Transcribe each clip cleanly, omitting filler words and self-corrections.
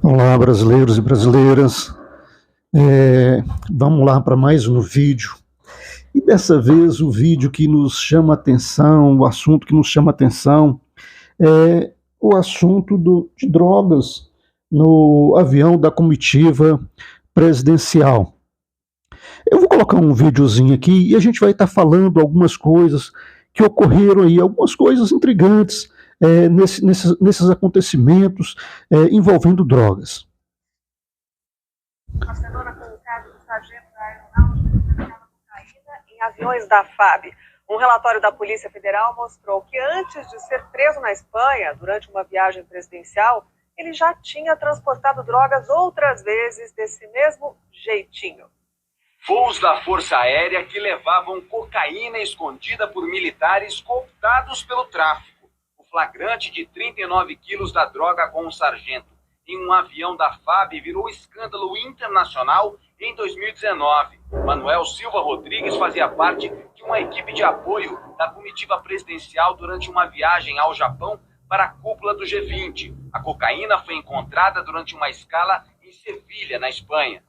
Olá, brasileiros e brasileiras. Vamos lá para mais um vídeo. E dessa vez o vídeo que nos chama a atenção, o assunto que nos chama a atenção é o assunto de drogas no avião da comitiva presidencial. Eu vou colocar um videozinho aqui e a gente vai estar falando algumas coisas que ocorreram aí, algumas coisas intrigantes nesses acontecimentos envolvendo drogas. Bastidora com o caso do sargento da aeronáutica que traficava cocaína em aviões da FAB. Um relatório da Polícia Federal mostrou que antes de ser preso na Espanha, durante uma viagem presidencial, ele já tinha transportado drogas outras vezes desse mesmo jeitinho. Voos da Força Aérea que levavam cocaína escondida por militares cooptados pelo tráfico. O flagrante de 39 quilos da droga com o sargento em um avião da FAB virou escândalo internacional em 2019. Manuel Silva Rodrigues fazia parte de uma equipe de apoio da comitiva presidencial durante uma viagem ao Japão para a cúpula do G20. A cocaína foi encontrada durante uma escala em Sevilha, na Espanha.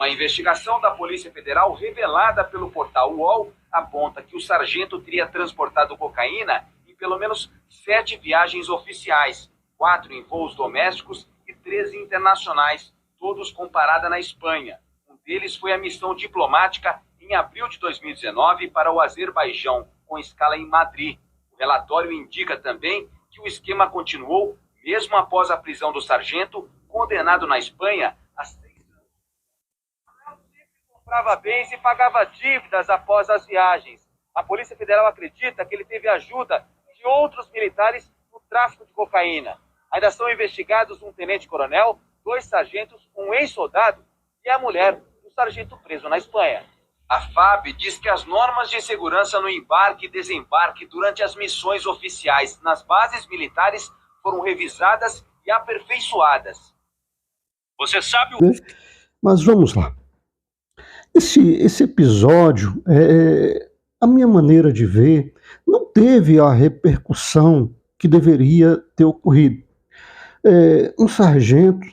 Uma investigação da Polícia Federal revelada pelo portal UOL aponta que o sargento teria transportado cocaína em pelo menos 7 viagens oficiais, 4 em voos domésticos e 13 internacionais, todos com parada na Espanha. Um deles foi a missão diplomática em abril de 2019 para o Azerbaijão, com escala em Madrid. O relatório indica também que o esquema continuou mesmo após a prisão do sargento, condenado na Espanha a 6 anos. Manuel sempre comprava bens e pagava dívidas após as viagens. A Polícia Federal acredita que ele teve ajuda de outros militares no tráfico de cocaína. Ainda são investigados um tenente-coronel, 2 sargentos, um ex-soldado e a mulher do sargento preso na Espanha. A FAB diz que as normas de segurança no embarque e desembarque durante as missões oficiais nas bases militares foram revisadas e aperfeiçoadas. Você sabe o... Mas vamos lá. Esse episódio, a minha maneira de ver, não teve a repercussão que deveria ter ocorrido. Um sargento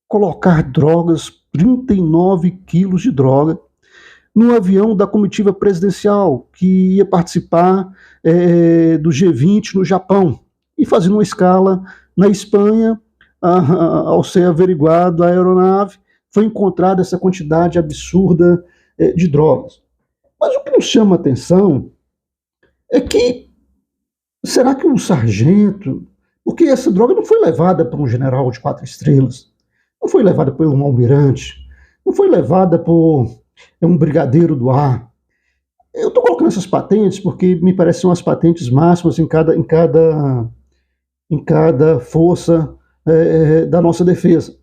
colocar drogas, 39 quilos de droga, no avião da comitiva presidencial que ia participar do G20 no Japão e fazendo uma escala na Espanha. Ao ser averiguado a aeronave, foi encontrada essa quantidade absurda de drogas. Mas o que nos chama a atenção é que, será que um sargento... Porque essa droga não foi levada por um general de 4 estrelas, não foi levada por um almirante, não foi levada por um brigadeiro do ar. Eu estou colocando essas patentes porque me parecem as patentes máximas em cada força da nossa defesa.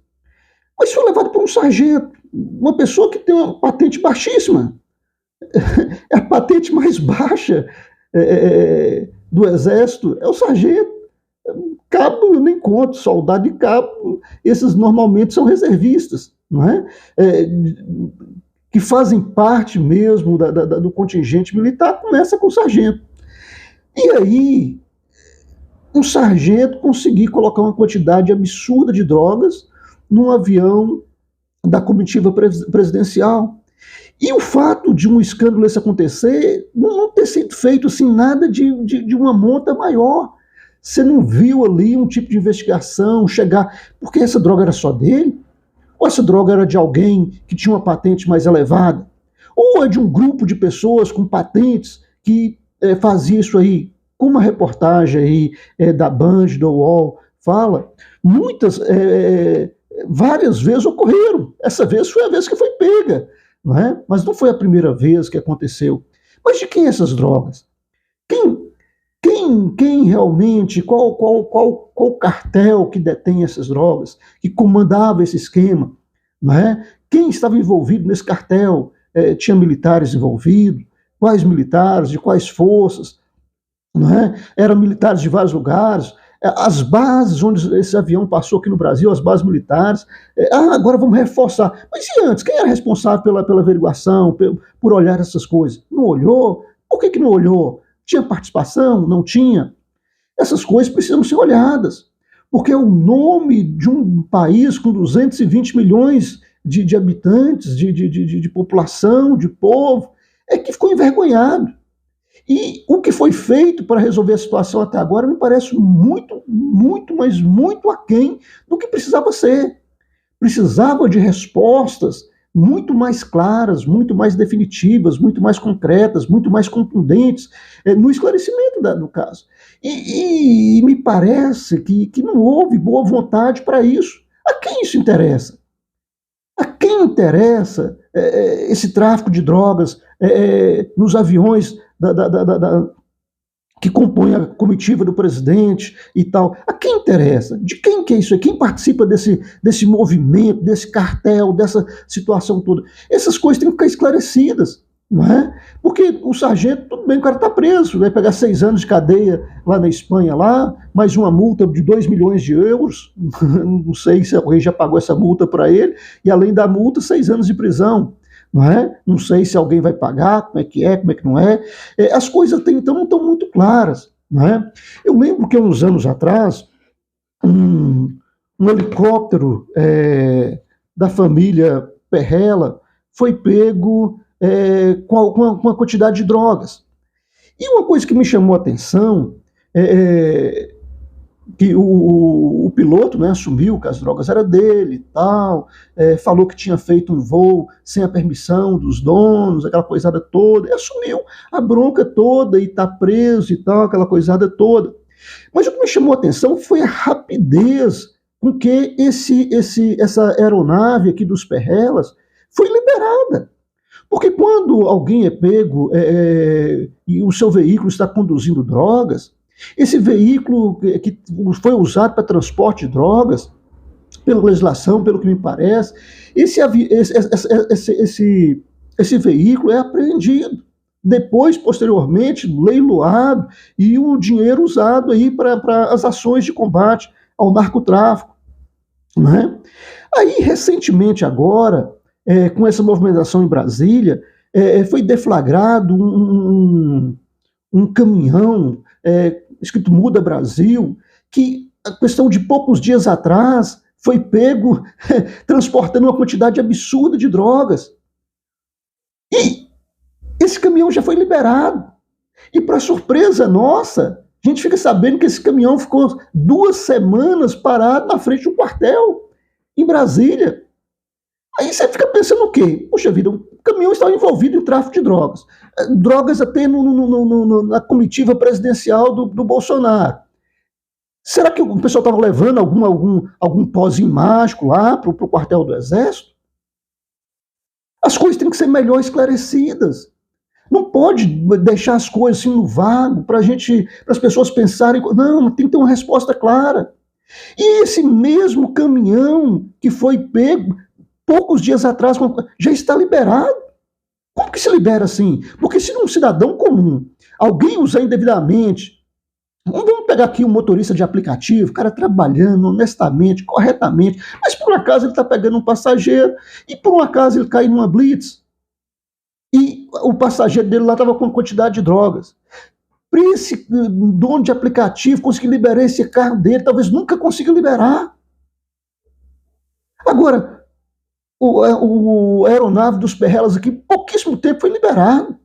Mas foi levado por um sargento, uma pessoa que tem uma patente baixíssima. É a patente mais baixa do Exército, é o sargento. Cabo, eu nem conto, soldado e cabo, esses normalmente são reservistas, não é? Que fazem parte mesmo do contingente militar, começa com o sargento. E aí, um sargento conseguir colocar uma quantidade absurda de drogas num avião da comitiva presidencial. E o fato de um escândalo esse acontecer, não ter sido feito assim, nada de uma monta maior. Você não viu ali um tipo de investigação chegar... Porque essa droga era só dele? Ou essa droga era de alguém que tinha uma patente mais elevada? Ou é de um grupo de pessoas com patentes que fazia isso aí? Como a reportagem aí da Band, do UOL, fala, várias vezes ocorreram. Essa vez foi a vez que foi pega, não é? Mas não foi a primeira vez que aconteceu. Mas de quem essas drogas? Quem realmente, qual cartel que detém essas drogas, que comandava esse esquema, não é? Quem estava envolvido nesse cartel? Tinha militares envolvidos? Quais militares? De quais forças? Não é? Eram militares de vários lugares. As bases onde esse avião passou aqui no Brasil, as bases militares, agora vamos reforçar. Mas e antes? Quem era responsável pela averiguação, por olhar essas coisas? Não olhou? Por que não olhou? Tinha participação? Não tinha? Essas coisas precisam ser olhadas, porque é o nome de um país com 220 milhões de habitantes, de população, de povo, é que ficou envergonhado. E o que foi feito para resolver a situação até agora me parece muito, muito, mas muito aquém do que precisava ser. Precisava de respostas muito mais claras, muito mais definitivas, muito mais concretas, muito mais contundentes no esclarecimento do caso. E me parece que não houve boa vontade para isso. A quem isso interessa? A quem interessa esse tráfico de drogas nos aviões que compõem a comitiva do presidente e tal? A quem interessa? De quem que é isso? Quem participa desse movimento, desse cartel, dessa situação toda? Essas coisas têm que ficar esclarecidas, não é? Porque o sargento, tudo bem, o cara está preso, vai pegar 6 anos de cadeia lá na Espanha, mais uma multa de 2 milhões de euros, não sei se alguém já pagou essa multa para ele, e além da multa, 6 anos de prisão. Não é? Não sei se alguém vai pagar, como é que não é. As coisas até então não estão muito claras. Não é? Eu lembro que há uns anos atrás, um helicóptero da família Perrella foi pego com uma quantidade de drogas. E uma coisa que me chamou a atenção que o piloto, né, assumiu que as drogas eram dele e tal, falou que tinha feito um voo sem a permissão dos donos, aquela coisada toda, e assumiu a bronca toda e está preso e tal, aquela coisada toda. Mas o que me chamou a atenção foi a rapidez com que essa aeronave aqui dos Perrellas foi liberada. Porque quando alguém é pego e o seu veículo está conduzindo drogas, esse veículo que foi usado para transporte de drogas, pela legislação, pelo que me parece, esse veículo é apreendido. Depois, posteriormente, leiloado e o dinheiro usado aí para as ações de combate ao narcotráfico. Né? Aí, recentemente agora, com essa movimentação em Brasília, foi deflagrado um caminhão escrito Muda Brasil, que a questão de poucos dias atrás foi pego transportando uma quantidade absurda de drogas. E esse caminhão já foi liberado. E para surpresa nossa, a gente fica sabendo que esse caminhão ficou 2 semanas parado na frente de um quartel em Brasília. Aí você fica pensando o quê? Poxa vida, o caminhão estava envolvido em tráfico de drogas. Drogas até na comitiva presidencial do Bolsonaro. Será que o pessoal estava levando algum pozinho mágico lá para o quartel do Exército? As coisas têm que ser melhor esclarecidas. Não pode deixar as coisas assim no vago para as pessoas pensarem. Não, tem que ter uma resposta clara. E esse mesmo caminhão que foi pego poucos dias atrás já está liberado. Como que se libera assim? Porque se um cidadão comum, alguém usar indevidamente, vamos pegar aqui um motorista de aplicativo, o cara trabalhando honestamente, corretamente, mas por um acaso ele está pegando um passageiro e por um acaso ele cai numa blitz e o passageiro dele lá estava com uma quantidade de drogas. Para esse dono de aplicativo conseguir liberar esse carro dele, talvez nunca consiga liberar. Agora, o aeronave dos Perrellas aqui, pouquíssimo tempo foi liberado.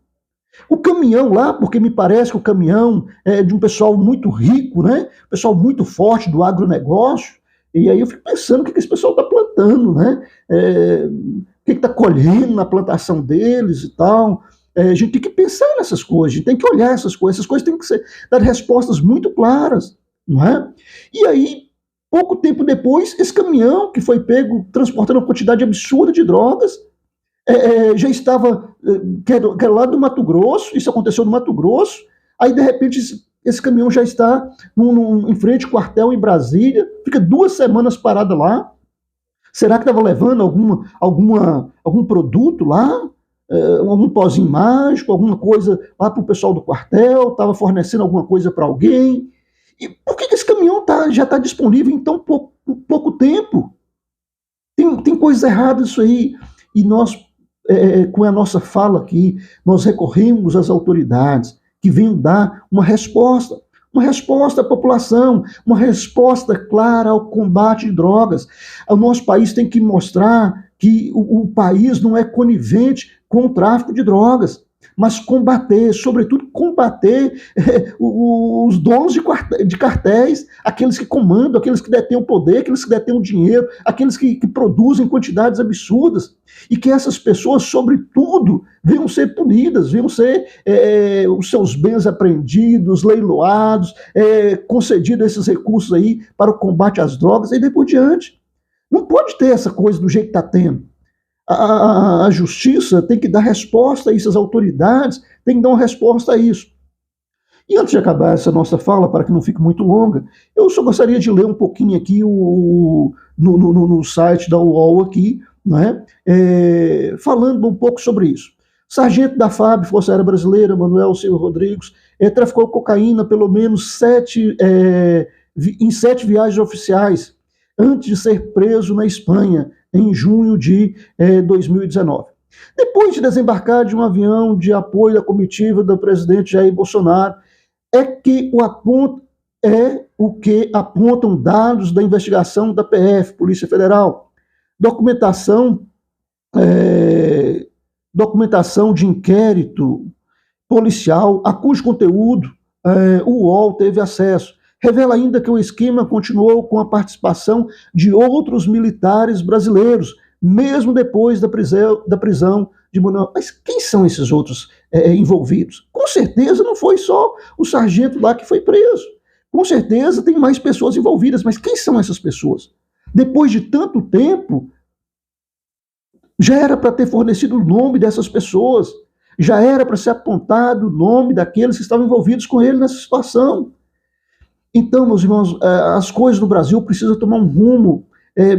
O caminhão lá, porque me parece que o caminhão é de um pessoal muito rico, né? Pessoal muito forte do agronegócio, e aí eu fico pensando o que esse pessoal está plantando, né? O que está colhendo na plantação deles e tal. A gente tem que pensar nessas coisas, a gente tem que olhar essas coisas têm que dar respostas muito claras, não é? E aí, pouco tempo depois, esse caminhão que foi pego transportando uma quantidade absurda de drogas, já estava, que era lá do Mato Grosso, isso aconteceu no Mato Grosso, aí de repente esse caminhão já está em frente ao quartel em Brasília, fica 2 semanas parado lá. Será que estava levando algum produto lá? Algum pozinho mágico, alguma coisa lá para o pessoal do quartel, estava fornecendo alguma coisa para alguém? E por que esse caminhão já está disponível em tão pouco tempo? Tem coisas erradas isso aí. E nós, com a nossa fala aqui, nós recorremos às autoridades que venham dar uma resposta uma resposta à população, uma resposta clara ao combate de drogas. O nosso país tem que mostrar que o país não é conivente com o tráfico de drogas, mas combater, sobretudo combater os donos de cartéis, aqueles que comandam, aqueles que detêm o poder, aqueles que detêm o dinheiro, aqueles que produzem quantidades absurdas, e que essas pessoas, sobretudo, venham ser punidas, venham ser os seus bens apreendidos, leiloados, concedidos esses recursos aí para o combate às drogas, e daí por diante. Não pode ter essa coisa do jeito que está tendo. A justiça tem que dar resposta a isso, as autoridades têm que dar uma resposta a isso. E antes de acabar essa nossa fala, para que não fique muito longa, eu só gostaria de ler um pouquinho aqui no site da UOL aqui, né, falando um pouco sobre isso. Sargento da FAB, Força Aérea Brasileira, Manuel Silva Rodrigues, traficou cocaína pelo menos em 7 viagens oficiais, antes de ser preso na Espanha, em junho de 2019. Depois de desembarcar de um avião de apoio à comitiva do presidente Jair Bolsonaro, o que apontam dados da investigação da PF, Polícia Federal. Documentação de inquérito policial, a cujo conteúdo o UOL teve acesso. Revela ainda que o esquema continuou com a participação de outros militares brasileiros, mesmo depois da prisão de Manuel. Mas quem são esses outros envolvidos? Com certeza não foi só o sargento lá que foi preso. Com certeza tem mais pessoas envolvidas, mas quem são essas pessoas? Depois de tanto tempo, já era para ter fornecido o nome dessas pessoas, já era para ser apontado o nome daqueles que estavam envolvidos com ele nessa situação. Então, meus irmãos, as coisas no Brasil precisam tomar um rumo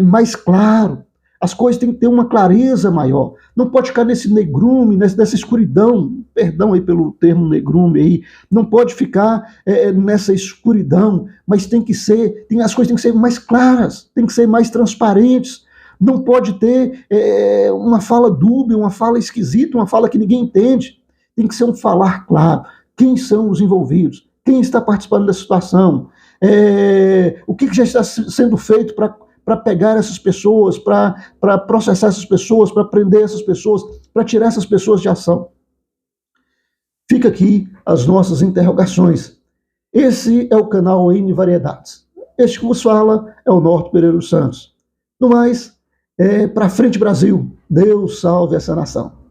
mais claro. As coisas têm que ter uma clareza maior. Não pode ficar nesse negrume, nessa escuridão. Perdão aí pelo termo negrume aí. Não pode ficar nessa escuridão, mas as coisas têm que ser mais claras, têm que ser mais transparentes. Não pode ter uma fala dúbia, uma fala esquisita, uma fala que ninguém entende. Tem que ser um falar claro. Quem são os envolvidos? Quem está participando dessa situação? O que já está sendo feito para pegar essas pessoas, para processar essas pessoas, para prender essas pessoas, para tirar essas pessoas de ação? Fica aqui as nossas interrogações. Esse é o canal N Variedades. Este que vos fala é o Norton Pereira dos Santos. No mais, para frente, Brasil. Deus salve essa nação.